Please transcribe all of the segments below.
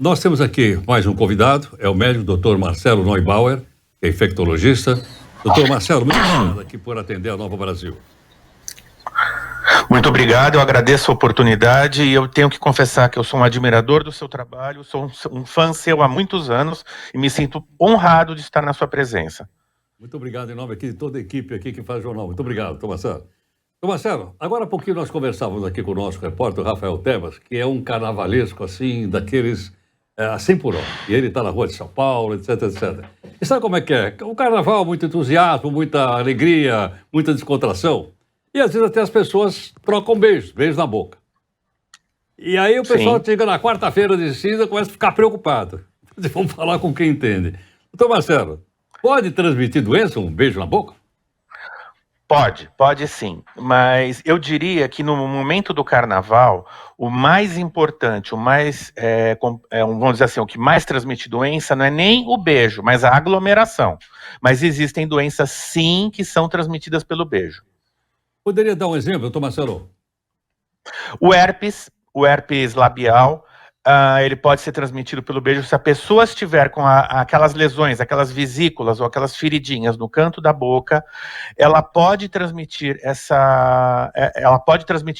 nós temos aqui mais um convidado, é o médico Dr. Marcelo Neubauer, que é infectologista. Doutor Marcelo, muito obrigado aqui por atender a Nova Brasil. Muito obrigado, eu agradeço a oportunidade e eu tenho que confessar que eu sou um admirador do seu trabalho, sou um fã seu há muitos anos e me sinto honrado de estar na sua presença. Muito obrigado em nome aqui de toda a equipe aqui que faz o jornal. Muito obrigado, doutor Marcelo. Doutor Marcelo, agora há pouquinho nós conversávamos aqui com o nosso repórter, Rafael Tebas, que é um carnavalesco, assim, daqueles a 100 por hora. E ele está na rua de São Paulo, etc, etc. E sabe como é que é? O carnaval, muito entusiasmo, muita alegria, muita descontração. E às vezes até as pessoas trocam beijos na boca. E aí o pessoal chega na quarta-feira de cinza e começa a ficar preocupado. Vamos falar com quem entende. Doutor Marcelo, pode transmitir doença um beijo na boca? Pode sim, mas eu diria que no momento do carnaval, o mais importante, vamos dizer assim, o que mais transmite doença não é nem o beijo, mas a aglomeração. Mas existem doenças sim que são transmitidas pelo beijo. Poderia dar um exemplo, doutor Marcelo? O herpes labial, ele pode ser transmitido pelo beijo se a pessoa estiver com aquelas lesões, aquelas vesículas ou aquelas feridinhas no canto da boca, ela pode transmitir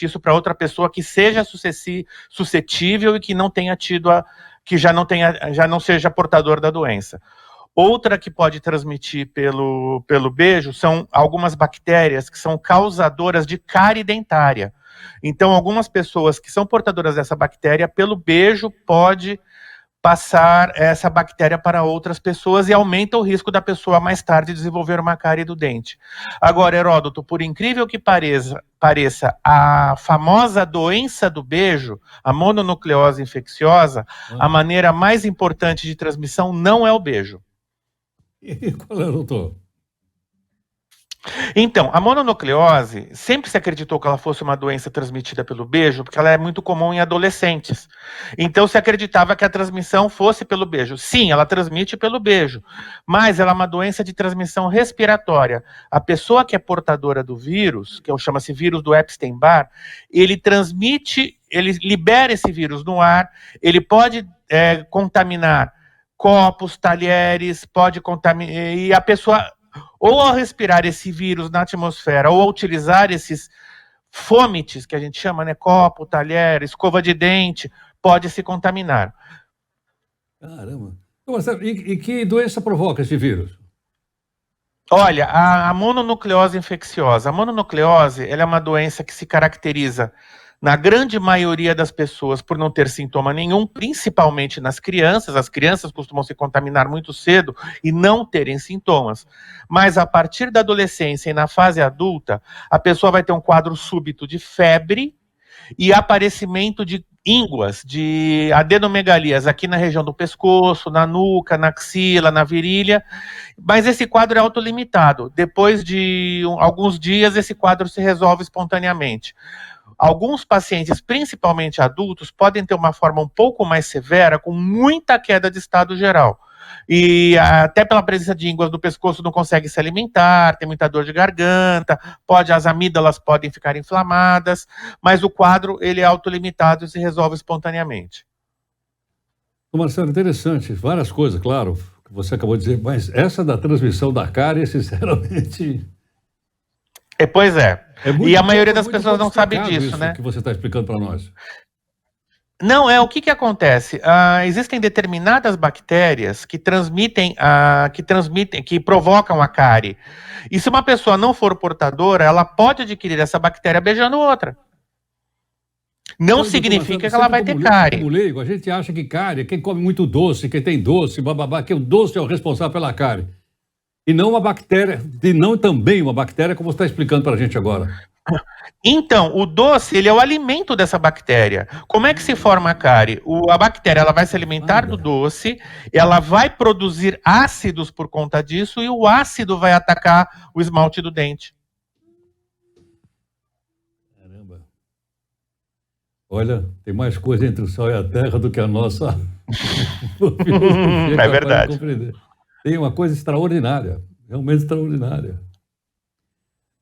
isso para outra pessoa que seja suscetível e que não tenha que já não seja portador da doença. Outra que pode transmitir pelo beijo são algumas bactérias que são causadoras de cárie dentária. Então, algumas pessoas que são portadoras dessa bactéria, pelo beijo, pode passar essa bactéria para outras pessoas e aumenta o risco da pessoa mais tarde desenvolver uma cárie do dente. Agora, Heródoto, por incrível que pareça, a famosa doença do beijo, a mononucleose infecciosa, a maneira mais importante de transmissão não é o beijo. E qual é, doutor? Então, a mononucleose, sempre se acreditou que ela fosse uma doença transmitida pelo beijo, porque ela é muito comum em adolescentes. Então, se acreditava que a transmissão fosse pelo beijo. Sim, ela transmite pelo beijo, mas ela é uma doença de transmissão respiratória. A pessoa que é portadora do vírus, que chama-se vírus do Epstein-Barr, ele libera esse vírus no ar, ele pode contaminar copos, talheres, pode contaminar, e a pessoa, ou ao respirar esse vírus na atmosfera, ou ao utilizar esses fômites, que a gente chama, né, copo, talher, escova de dente, pode se contaminar. Caramba. E que doença provoca esse vírus? Olha, a mononucleose infecciosa. A mononucleose, ela é uma doença que se caracteriza na grande maioria das pessoas por não ter sintoma nenhum, principalmente nas crianças. As crianças costumam se contaminar muito cedo e não terem sintomas. Mas a partir da adolescência e na fase adulta, a pessoa vai ter um quadro súbito de febre e aparecimento de ínguas, de adenomegalias aqui na região do pescoço, na nuca, na axila, na virilha, mas esse quadro é autolimitado. Depois de alguns dias, esse quadro se resolve espontaneamente. Alguns pacientes, principalmente adultos, podem ter uma forma um pouco mais severa, com muita queda de estado geral. E até pela presença de ínguas no pescoço não consegue se alimentar, tem muita dor de garganta, as amígdalas podem ficar inflamadas, mas o quadro ele é autolimitado e se resolve espontaneamente. Marcelo, interessante, várias coisas, claro, que você acabou de dizer, mas essa da transmissão da cárie, sinceramente... Pois é. E a maioria das pessoas não sabe disso, né? Que você está explicando para nós. Não, o que acontece? Existem determinadas bactérias que que provocam a cárie. E se uma pessoa não for portadora, ela pode adquirir essa bactéria beijando outra. Não significa que ela vai ter cárie. Como leigo, a gente acha que cárie é quem come muito doce, quem tem doce, bababá, que o doce é o responsável pela cárie. E não uma bactéria, e não também uma bactéria, como você está explicando para a gente agora. Então, o doce, ele é o alimento dessa bactéria. Como é que se forma a cárie? A bactéria, ela vai se alimentar do doce, ela vai produzir ácidos por conta disso, e o ácido vai atacar o esmalte do dente. Caramba. Olha, tem mais coisa entre o céu e a terra do que a nossa... É verdade. Tem uma coisa extraordinária, realmente extraordinária.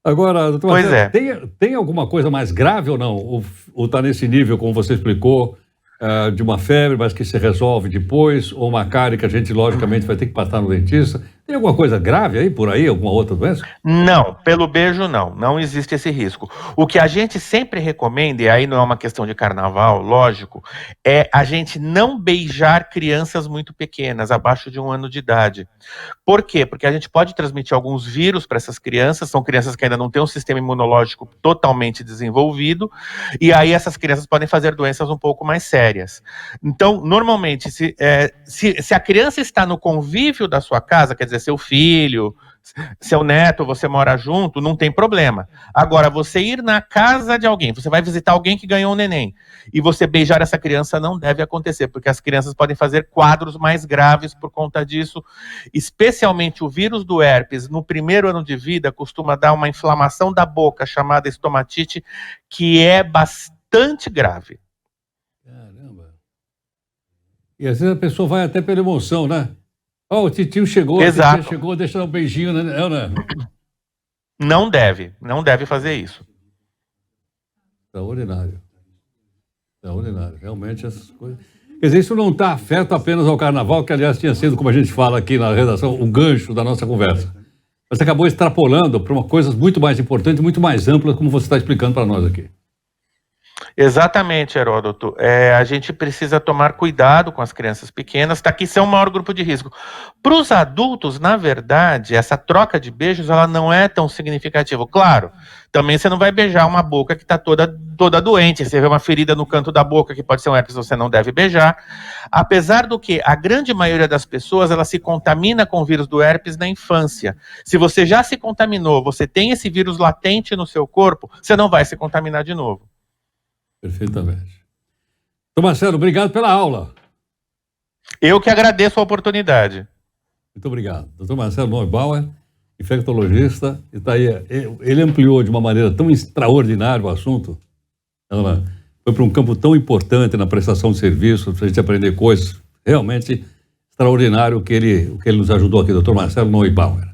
Agora, doutor Pois Marcelo, tem alguma coisa mais grave ou não? Ou está nesse nível, como você explicou, de uma febre, mas que se resolve depois, ou uma cárie que a gente, logicamente, vai ter que passar no dentista. Tem alguma coisa grave aí, por aí, alguma outra doença? Não, pelo beijo não existe esse risco. O que a gente sempre recomenda, e aí não é uma questão de carnaval, lógico, é a gente não beijar crianças muito pequenas, abaixo de 1 ano de idade. Por quê? Porque a gente pode transmitir alguns vírus para essas crianças, são crianças que ainda não têm um sistema imunológico totalmente desenvolvido, e aí essas crianças podem fazer doenças um pouco mais sérias. Então, normalmente, se a criança está no convívio da sua casa, quer dizer, seu filho, seu neto, você mora junto, não tem problema. Agora, você ir na casa de alguém, você vai visitar alguém que ganhou um neném, e você beijar essa criança não deve acontecer, porque as crianças podem fazer quadros mais graves por conta disso, especialmente o vírus do herpes, no primeiro ano de vida, costuma dar uma inflamação da boca, chamada estomatite, que é bastante grave. Caramba. E às vezes a pessoa vai até pela emoção, né? Ó, o titio chegou, Exato. a titia chegou, deixa eu dar um beijinho, né? Não deve fazer isso. Extraordinário. Realmente essas coisas. Quer dizer, isso não está afeto apenas ao carnaval, que aliás tinha sido, como a gente fala aqui na redação, o gancho da nossa conversa. Mas acabou extrapolando para uma coisa muito mais importante, muito mais ampla, como você está explicando para nós aqui. Exatamente, Heródoto. A gente precisa tomar cuidado com as crianças pequenas, que são o maior grupo de risco. Para os adultos, na verdade, essa troca de beijos ela não é tão significativa. Claro, também você não vai beijar uma boca que está toda doente. Você vê uma ferida no canto da boca que pode ser um herpes, você não deve beijar. Apesar do que a grande maioria das pessoas ela se contamina com o vírus do herpes na infância. Se você já se contaminou, você tem esse vírus latente no seu corpo, você não vai se contaminar de novo. Perfeitamente. Então, Marcelo, obrigado pela aula. Eu que agradeço a oportunidade. Muito obrigado. Dr. Marcelo Neubauer, infectologista, e tá aí, ele ampliou de uma maneira tão extraordinária o assunto. Ela foi para um campo tão importante na prestação de serviços, para a gente aprender coisas realmente extraordinárias, o que ele nos ajudou aqui, Dr. Marcelo Neubauer.